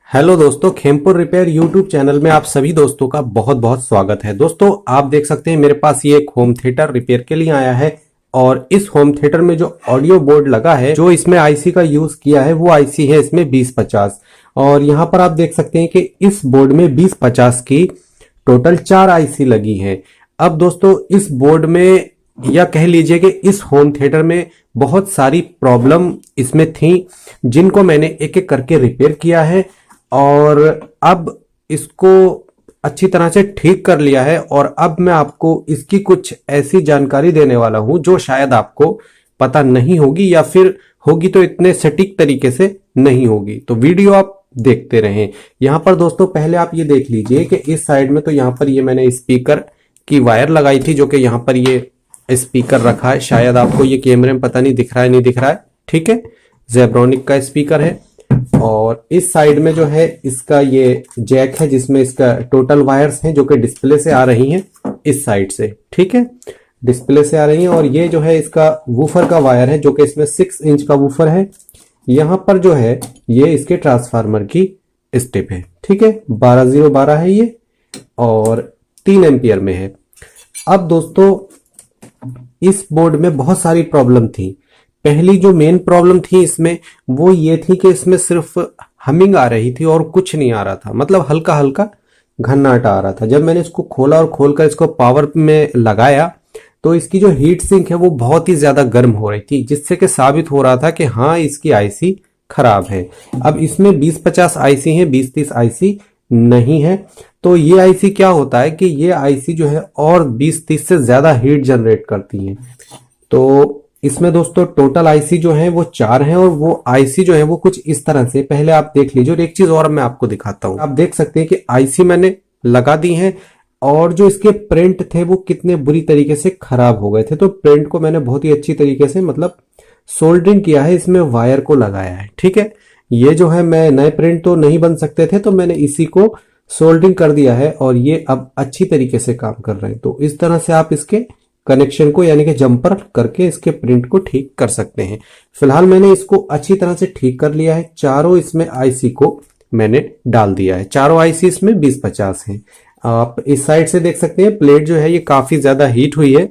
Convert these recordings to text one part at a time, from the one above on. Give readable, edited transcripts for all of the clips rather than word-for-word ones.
Hello दोस्तों, Khempur repair YouTube channel में आप सभी दोस्तों का बहुत बहुत स्वागत है। दोस्तों आप देख सकते हैं मेरे पास ये एक होम थिएटर रिपेयर के लिए आया है और इस होम थिएटर में जो ऑडियो बोर्ड लगा है, जो इसमें आईसी का यूज किया है वो आईसी है इसमें 2050। और यहाँ पर आप देख सकते हैं कि इस बोर्ड में 2050 की टोटल 4 आईसी लगी है। अब दोस्तों इस बोर्ड में या कह लीजिए कि इस होम थिएटर में बहुत सारी प्रॉब्लम इसमें थी, जिनको मैंने एक एक करके रिपेयर किया है और अब इसको अच्छी तरह से ठीक कर लिया है। और अब मैं आपको इसकी कुछ ऐसी जानकारी देने वाला हूं जो शायद आपको पता नहीं होगी, या फिर होगी तो इतने सटीक तरीके से नहीं होगी। तो वीडियो आप देखते रहें। यहां पर दोस्तों पहले आप ये देख लीजिए कि इस साइड में तो यहां पर ये मैंने स्पीकर की वायर लगाई थी, जो कि यहां पर ये स्पीकर रखा है। शायद आपको ये कैमरे में पता नहीं दिख रहा है, नहीं दिख रहा है, ठीक है। जेब्रॉनिक का स्पीकर है। और इस साइड में जो है इसका ये जैक है, जिसमें इसका टोटल वायर्स हैं जो कि डिस्प्ले से आ रही हैं इस साइड से, ठीक है, डिस्प्ले से आ रही हैं। और ये जो है इसका वूफर का वायर है, जो कि इसमें 6 इंच का वूफर है। यहां पर जो है ये इसके ट्रांसफार्मर की स्टेप है, ठीक है, 12012 है ये और 3 एम्पियर में है। अब दोस्तों इस बोर्ड में बहुत सारी प्रॉब्लम थी। पहली जो मेन प्रॉब्लम थी इसमें वो ये थी कि इसमें सिर्फ हमिंग आ रही थी और कुछ नहीं आ रहा था, मतलब हल्का हल्का घन्नाटा आ रहा था। जब मैंने इसको खोला और खोलकर इसको पावर में लगाया तो इसकी जो हीट सिंक है वो बहुत ही ज्यादा गर्म हो रही थी, जिससे कि साबित हो रहा था कि हाँ इसकी आईसी खराब है। अब इसमें 2050 आईसी है, 2030 आईसी नहीं है। तो ये आईसी क्या होता है कि ये आईसी जो है और 2030 से ज्यादा हीट जनरेट करती है। तो इसमें दोस्तों टोटल आईसी जो है वो 4 हैं और वो आईसी जो है वो कुछ इस तरह से, पहले आप देख लीजिए। और एक चीज और मैं आपको दिखाता हूं, आप देख सकते हैं कि आईसी मैंने लगा दी है और जो इसके प्रिंट थे वो कितने बुरी तरीके से खराब हो गए थे। तो प्रिंट को मैंने बहुत ही अच्छी तरीके से मतलब सोल्डरिंग किया है, इसमें वायर को लगाया है, ठीक है। ये जो है मैं नए प्रिंट तो नहीं बन सकते थे, तो मैंने इसी को सोल्डरिंग कर दिया है और ये अब अच्छी तरीके से काम कर रहे हैं। तो इस तरह से आप इसके कनेक्शन को यानी कि जंपर करके इसके प्रिंट को ठीक कर सकते हैं। फिलहाल मैंने इसको अच्छी तरह से ठीक कर लिया है। चारों इसमें आईसी को मैंने डाल दिया है, चारों आईसी इसमें 2050 हैं। आप इस साइड से देख सकते हैं प्लेट जो है ये काफी ज्यादा हीट हुई है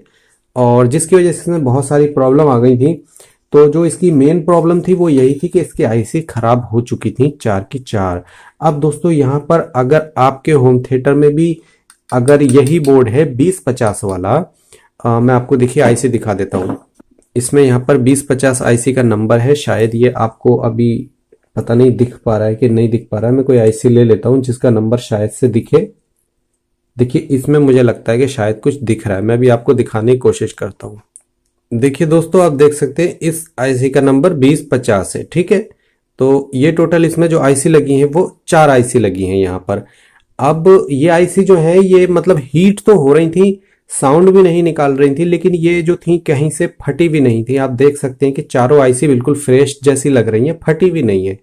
और जिसकी वजह से इसमें बहुत सारी प्रॉब्लम आ गई थी। तो जो इसकी मेन प्रॉब्लम थी वो यही थी कि इसकी आईसी खराब हो चुकी थी 4 की 4। अब दोस्तों यहाँ पर अगर आपके होम थिएटर में भी अगर यही बोर्ड है 2050 वाला, मैं आपको देखिए आईसी दिखा देता हूँ। इसमें यहाँ पर 2050 आईसी का नंबर है। शायद ये आपको अभी पता नहीं दिख पा रहा है कि नहीं दिख पा रहा है। मैं कोई आईसी ले लेता हूँ जिसका नंबर शायद से दिखे। देखिए इसमें मुझे लगता है कि शायद कुछ दिख रहा है, मैं भी आपको दिखाने की कोशिश करता हूँ। देखिए दोस्तों आप देख सकते हैं इस आईसी का नंबर 2050 है, ठीक है। तो ये टोटल इसमें जो आईसी लगी है वो 4 आईसी लगी हैं यहाँ पर। अब ये आईसी जो है ये मतलब हीट तो हो रही थी, साउंड भी नहीं निकाल रही थी, लेकिन ये जो थी कहीं से फटी भी नहीं थी। आप देख सकते हैं कि चारों आईसी बिल्कुल फ्रेश जैसी लग रही हैं, फटी भी नहीं है।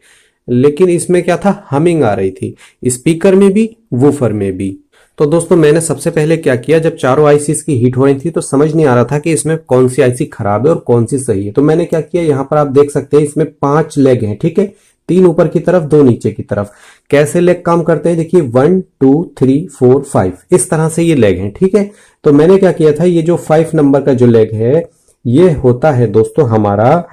लेकिन इसमें क्या था, हमिंग आ रही थी, स्पीकर में भी वूफर में भी। तो दोस्तों मैंने सबसे पहले क्या किया, जब चारों आईसी की हीट हो रही थी तो समझ नहीं आ रहा था कि इसमें कौन सी आईसी खराब है और कौन सी सही है। तो मैंने क्या किया, यहाँ पर आप देख सकते हैं इसमें 5 लेग हैं, ठीक है, 3 ऊपर की तरफ 2 नीचे की तरफ। कैसे लेग काम करते हैं देखिए, 1 2 3 4 5 इस तरह से ये लेग हैं, ठीक है। तो मैंने क्या किया था, ये जो 5 नंबर का जो लेग है ये होता है दोस्तों हमारा,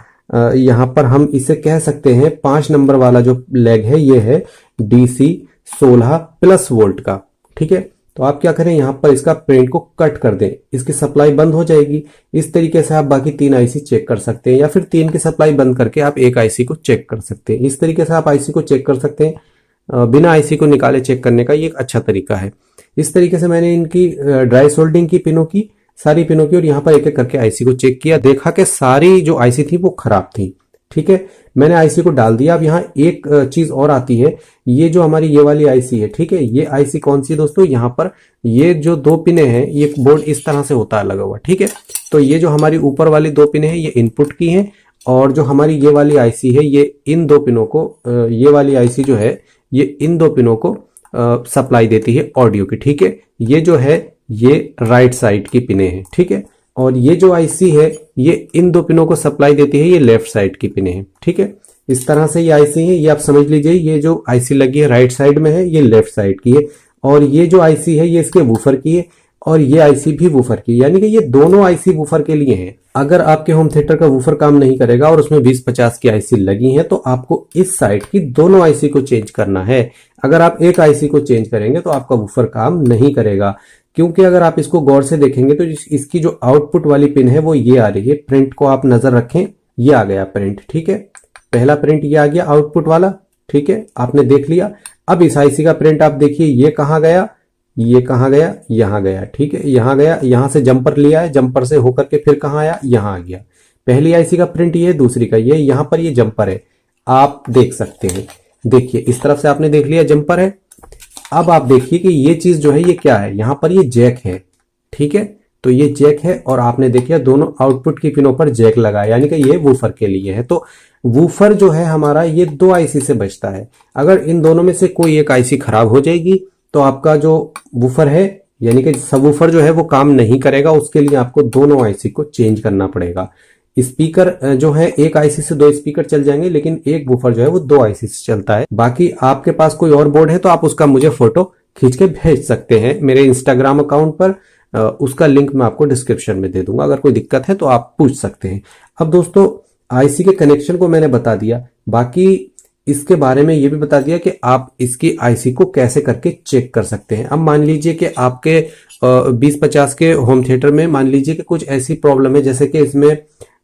यहां पर हम इसे कह सकते हैं 5 नंबर वाला जो लेग है ये है डीसी 16 प्लस वोल्ट का, ठीक है। तो आप क्या करें, यहां पर इसका प्रिंट को कट कर दें, इसकी सप्लाई बंद हो जाएगी। इस तरीके से आप बाकी 3 आईसी चेक कर सकते हैं, या फिर 3 की सप्लाई बंद करके आप एक आईसी को चेक कर सकते हैं। इस तरीके से आप आईसी को चेक कर सकते हैं, बिना आईसी को निकाले चेक करने का ये एक अच्छा तरीका है। इस तरीके से मैंने इनकी ड्राई सोल्डरिंग की पिनों की, सारी पिनों की, और यहाँ पर एक एक करके आईसी को चेक किया, देखा कि सारी जो आईसी थी वो खराब थी, ठीक है। मैंने आईसी को डाल दिया। अब यहाँ एक चीज और आती है, ये जो हमारी ये वाली आईसी है, ठीक है, ये आईसी कौन सी है दोस्तों, यहाँ पर ये जो 2 पिने हैं, ये बोर्ड इस तरह से होता है लगा हुआ, ठीक है। तो ये जो हमारी ऊपर वाली 2 पिने हैं ये इनपुट की हैं, और जो हमारी ये वाली आईसी है ये इन 2 पिनों को, ये वाली आईसी जो है ये इन 2 पिनों को सप्लाई देती है ऑडियो की, ठीक है। ये जो है ये राइट साइड की पिने हैं, ठीक है। और ये जो आईसी है ये इन 2 पिनों को सप्लाई देती है, ये लेफ्ट साइड की पिने हैं, ठीक है। इस तरह से ये आईसी है, ये आप समझ लीजिए ये जो आईसी लगी है राइट साइड में है, ये लेफ्ट साइड की है, और ये जो आईसी है ये इसके वूफर की है, और ये आईसी भी वूफर की, यानी कि ये दोनों आईसी वूफर के लिए हैं। अगर आपके होम थिएटर का वूफर काम नहीं करेगा और उसमें 20-50 की आईसी लगी है तो आपको इस साइड की दोनों आईसी को चेंज करना है। अगर आप एक आईसी को चेंज करेंगे तो आपका वूफर काम नहीं करेगा, क्योंकि अगर आप इसको गौर से देखेंगे तो इसकी जो आउटपुट वाली पिन है वो ये आ रही है। प्रिंट को आप नजर रखें, ये आ गया प्रिंट, ठीक है, पहला प्रिंट ये आ गया आउटपुट वाला, ठीक है, आपने देख लिया। अब इस आईसी का प्रिंट आप देखिए, ये कहाँ गया, ये कहाँ गया, यहाँ गया, ठीक है, यहाँ गया, यहाँ से जंपर लिया है, जंपर से होकर के फिर कहाँ आया, यहाँ आ गया। पहली आईसी का प्रिंट ये, दूसरी का ये, यहाँ पर ये जंपर है, आप देख सकते हैं। देखिए इस तरफ से आपने देख लिया जंपर है। अब आप देखिए कि ये चीज जो है ये क्या है, यहाँ पर ये जैक है, ठीक है, तो ये जैक है और आपने देखिए दोनों आउटपुट की पिनों पर जैक लगा है, यानी कि ये वूफर के लिए है। तो वूफर जो है हमारा ये दो आईसी से बचता है। अगर इन दोनों में से कोई एक आईसी खराब हो जाएगी तो आपका जो वूफर है यानी कि सबवूफर जो है वो काम नहीं करेगा, उसके लिए आपको दोनों आईसी को चेंज करना पड़ेगा। स्पीकर जो है एक आईसी से दो स्पीकर चल जाएंगे, लेकिन एक वूफर जो है वो दो आईसी से चलता है। बाकी आपके पास कोई और बोर्ड है तो आप उसका मुझे फोटो खींच के भेज सकते हैं मेरे इंस्टाग्राम अकाउंट पर, उसका लिंक मैं आपको डिस्क्रिप्शन में दे दूंगा। अगर कोई दिक्कत है तो आप पूछ सकते हैं। अब दोस्तों आईसी के कनेक्शन को मैंने बता दिया, बाकी इसके बारे में ये भी बता दिया कि आप इसकी आईसी को कैसे करके चेक कर सकते हैं। अब मान लीजिए कि आपके 20-50 के होम थिएटर में मान लीजिए कि कुछ ऐसी प्रॉब्लम है जैसे कि इसमें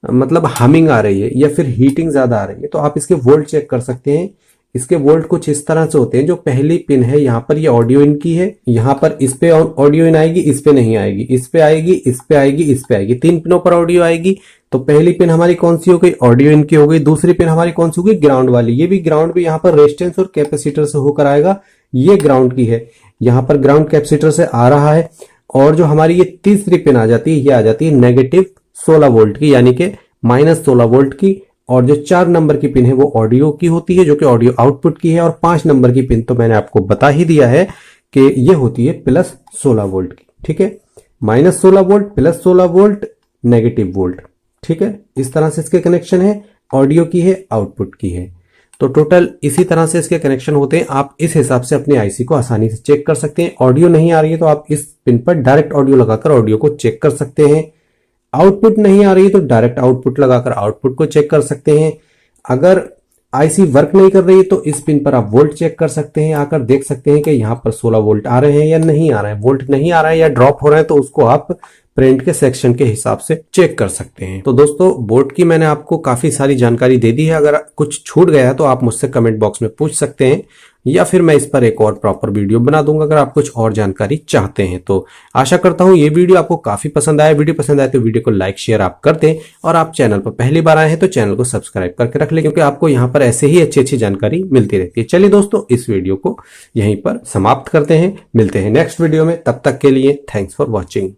मतलब हमिंग आ रही है या फिर हीटिंग ज्यादा आ रही है, तो आप इसके वोल्ट चेक कर सकते हैं। इसके वोल्ट कुछ इस तरह से होते हैं, जो पहली पिन है यहाँ पर ये ऑडियो इन की है, यहाँ पर इस पे ऑडियो इन आएगी, इस पे नहीं आएगी, इस पे आएगी, इस पे आएगी, इस पे आएगी, 3 पिनों पर ऑडियो आएगी। तो पहली पिन हमारी कौन सी हो गई, ऑडियो इन की हो गई। दूसरी पिन हमारी कौन सी हो गई, ग्राउंड वाली। ये भी ग्राउंड भी यहाँ पर रेजिस्टेंस और कैपेसिटर से होकर आएगा, ये ग्राउंड की है, यहाँ पर ग्राउंड कैपेसिटर से आ रहा है। और जो हमारी ये तीसरी पिन आ जाती है, ये आ जाती है नेगेटिव 16 वोल्ट की, यानी कि -16 वोल्ट की। और जो 4 नंबर की पिन है वो ऑडियो की होती है, जो कि ऑडियो आउटपुट की है। और 5 नंबर की पिन तो मैंने आपको बता ही दिया है कि ये होती है +16 वोल्ट की, ठीक है, -16 वोल्ट, +16 वोल्ट, नेगेटिव वोल्ट, ठीक है। इस तरह से इसके कनेक्शन है, ऑडियो की है, आउटपुट की है। तो टोटल इसी तरह से इसके कनेक्शन होते हैं। आप इस हिसाब से अपनी आईसी को आसानी से चेक कर सकते हैं। ऑडियो नहीं आ रही है तो आप इस पिन पर डायरेक्ट ऑडियो लगाकर ऑडियो को चेक कर सकते हैं। आउटपुट नहीं आ रही है तो डायरेक्ट आउटपुट लगाकर आउटपुट को चेक कर सकते हैं। अगर आईसी वर्क नहीं कर रही है तो इस पिन पर आप वोल्ट चेक कर सकते हैं, आकर देख सकते हैं कि यहाँ पर 16 वोल्ट आ रहे हैं या नहीं आ रहे हैं। वोल्ट नहीं आ रहा है या ड्रॉप हो रहा है तो उसको आप प्रिंट के सेक्शन के हिसाब से चेक कर सकते हैं। तो दोस्तों बोर्ड की मैंने आपको काफी सारी जानकारी दे दी है। अगर कुछ छूट गया है तो आप मुझसे कमेंट बॉक्स में पूछ सकते हैं, या फिर मैं इस पर एक और प्रॉपर वीडियो बना दूंगा अगर आप कुछ और जानकारी चाहते हैं। तो आशा करता हूं ये वीडियो आपको काफी पसंद आया। वीडियो पसंद आए तो वीडियो को लाइक शेयर आप कर दें, और आप चैनल पर पहली बार आए हैं तो चैनल को सब्सक्राइब करके रख लें, क्योंकि आपको यहाँ पर ऐसे ही अच्छी अच्छी जानकारी मिलती रहती है। चलिए दोस्तों इस वीडियो को यहीं पर समाप्त करते हैं, मिलते हैं नेक्स्ट वीडियो में। तब तक के लिए थैंक्स फॉर वॉचिंग।